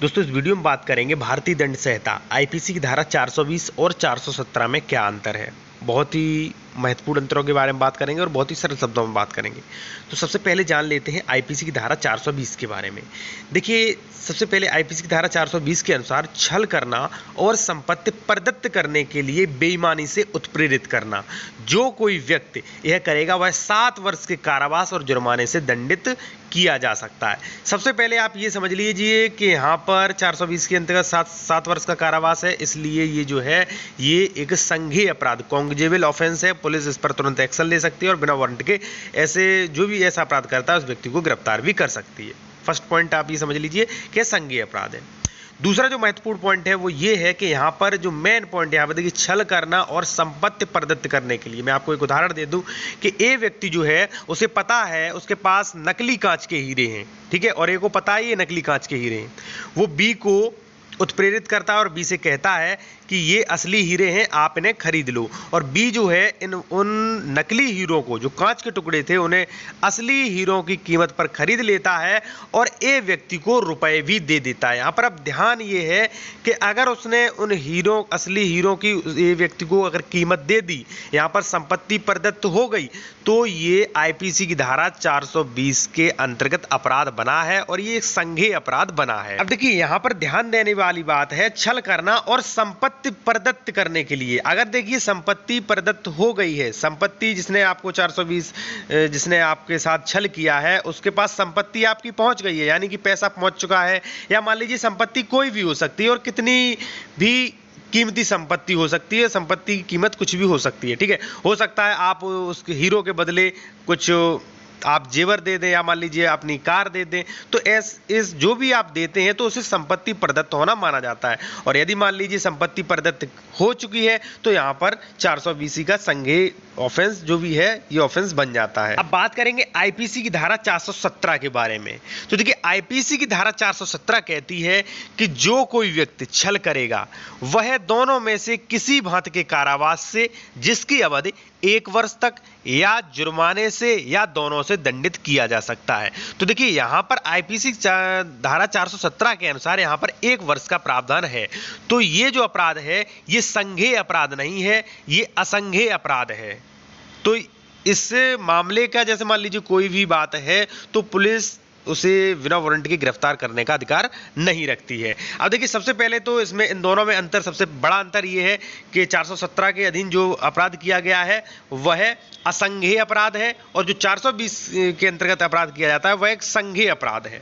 दोस्तों इस वीडियो में बात करेंगे भारतीय दंड संहिता आईपीसी की धारा 420 और 417 में क्या अंतर है। बहुत ही महत्वपूर्ण अंतरों के बारे में बात करेंगे और बहुत ही सरल शब्दों में बात करेंगे। तो सबसे पहले जान लेते हैं आईपीसी की धारा 420 के बारे में। देखिए सबसे पहले आईपीसी की धारा 420 के अनुसार छल करना और संपत्ति प्रदत्त करने के लिए बेईमानी से उत्प्रेरित करना, जो कोई व्यक्ति यह करेगा वह 7 वर्ष के कारावास और जुर्माने से दंडित किया जा सकता है। सबसे पहले आप ये समझ लीजिए कि यहाँ पर 420 के अंतर्गत 7 वर्ष का कारावास है, इसलिए ये जो है ये एक संज्ञेय अपराध कॉग्निजेबल ऑफेंस है। पुलिस इस पर तुरंत एक्शन ले सकती है और बिना वारंट के ऐसे जो भी ऐसा अपराध करता है उस व्यक्ति को गिरफ्तार भी कर सकती है। फर्स्ट पॉइंट आप ये समझ लीजिए कि संज्ञेय अपराध है। दूसरा जो महत्वपूर्ण पॉइंट है वो ये है कि यहाँ पर जो मेन पॉइंट यहाँ पर देखिए छल करना और संपत्ति प्रदत्त करने के लिए। मैं आपको एक उदाहरण दे दूं कि ए व्यक्ति जो है उसे पता है उसके पास नकली कांच के हीरे हैं, ठीक है, और ए को पता है ये नकली कांच के हीरे हैं। वो बी को उत्प्रेरित करता है और बी से कहता है कि ये असली हीरे हैं, आप इन्हें खरीद लो। और बी जो है उन नकली हीरों को, जो कांच के टुकड़े थे, उन्हें असली हीरों की कीमत पर खरीद लेता है और ए व्यक्ति को रुपए भी दे देता है। यहाँ पर अब ध्यान ये है कि अगर उसने उन असली हीरों की ए व्यक्ति को अगर कीमत दे दी, यहाँ पर संपत्ति प्रदत्त हो गई, तो ये आईपीसी की धारा 420 के अंतर्गत अपराध बना है और ये एक संज्ञेय अपराध बना है। अब देखिए यहाँ पर ध्यान देने वाली बात है छल करना और संपत्ति प्रदत्त करने के लिए। अगर देखिए संपत्ति प्रदत्त हो गई है, संपत्ति जिसने आपको 420 जिसने आपके साथ छल किया है उसके पास संपत्ति आपकी पहुंच गई है, यानी कि पैसा पहुंच चुका है, या मान लीजिए संपत्ति कोई भी हो सकती है और कितनी भी कीमती संपत्ति हो सकती है, संपत्ति की कीमत कुछ भी हो सकती है, ठीक है। हो सकता है आप उस हीरो के बदले कुछ आप जेवर दे दें या मान लीजिए अपनी कार दे दें, तो इस जो भी आप देते हैं तो उसे संपत्ति प्रदत्त होना माना जाता है। और यदि मान लीजिए संपत्ति प्रदत्त हो चुकी है तो यहाँ पर 420 का संज्ञेय ऑफेंस जो भी है ये ऑफेंस बन जाता है। अब बात करेंगे आईपीसी की धारा 417 के बारे में। तो देखिए आईपीसी की धारा 417 कहती है कि जो कोई व्यक्ति छल करेगा वह दोनों में से किसी भांति के कारावास से जिसकी अवधि 1 वर्ष तक या जुर्माने से या दोनों से दंडित किया जा सकता है। तो देखिए यहाँ पर आईपीसी धारा 417 के अनुसार यहाँ पर 1 वर्ष का प्रावधान है। तो ये जो अपराध है ये संज्ञेय अपराध नहीं है, ये असंज्ञेय अपराध है। तो इस मामले का जैसे मान लीजिए कोई भी बात है तो पुलिस उसे बिना वारंट के गिरफ्तार करने का अधिकार नहीं रखती है। अब देखिए सबसे पहले तो इसमें इन दोनों में अंतर, सबसे बड़ा अंतर ये है कि 417 के अधीन जो अपराध किया गया है वह असंज्ञेय अपराध है और जो 420 के अंतर्गत अपराध किया जाता है वह एक संज्ञेय अपराध है।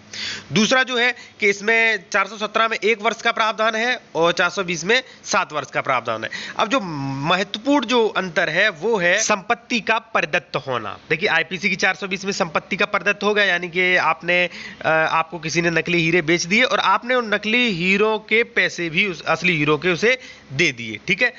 दूसरा जो है कि इसमें 417 में 1 वर्ष का प्रावधान है और 420 में 7 वर्ष का प्रावधान है। अब जो महत्वपूर्ण जो अंतर है वो है संपत्ति का प्रदत्त होना। देखिए आईपीसी की 420 में संपत्ति का प्रदत्त हो गया, यानी कि आपको किसी ने नकली हीरे बेच दिए और आपने उन नकली हीरो के पैसे भी उस असली हीरो के उसे दे दिए, ठीक है,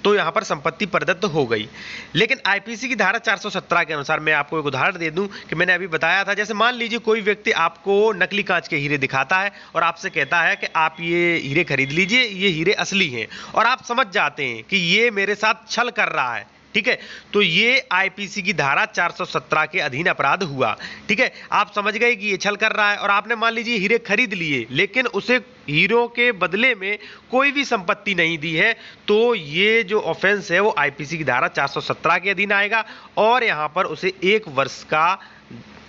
तो यहां पर संपत्ति प्रदत्त हो गई। लेकिन आईपीसी की धारा 417 के अनुसार मैं आपको एक उदाहरण दे दूं कि मैंने अभी बताया था, जैसे मान लीजिए कोई व्यक्ति आपको नकली कांच के हीरे दिखाता है और आपसे कहता है कि आप ये हीरे खरीद लीजिए, ये हीरे असली हैं, और आप समझ जाते हैं कि ये मेरे साथ छल कर रहा है, ठीक है, तो ये आईपीसी की धारा 417 के अधीन अपराध हुआ, ठीक है। आप समझ गए कि ये छल कर रहा है और आपने मान लीजिए हीरे खरीद लिए लेकिन उसे हीरो के बदले में कोई भी संपत्ति नहीं दी है, तो ये जो ऑफेंस है वो आईपीसी की धारा 417 के अधीन आएगा और यहाँ पर उसे 1 वर्ष का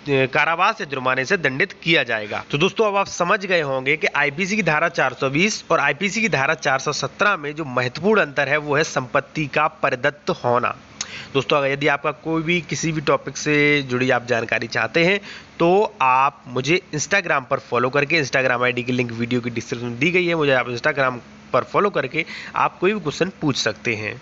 कारावास या जुर्माने से दंडित किया जाएगा। तो दोस्तों अब आप समझ गए होंगे कि आईपीसी की धारा 420 और आईपीसी की धारा 417 में जो महत्वपूर्ण अंतर है वो है संपत्ति का प्रदत्त होना। दोस्तों अगर यदि आपका कोई भी किसी भी टॉपिक से जुड़ी आप जानकारी चाहते हैं तो आप मुझे इंस्टाग्राम पर फॉलो करके, इंस्टाग्राम आईडी की लिंक वीडियो की डिस्क्रिप्शन में दी गई है, मुझे आप इंस्टाग्राम पर फॉलो करके आप कोई भी क्वेश्चन पूछ सकते हैं।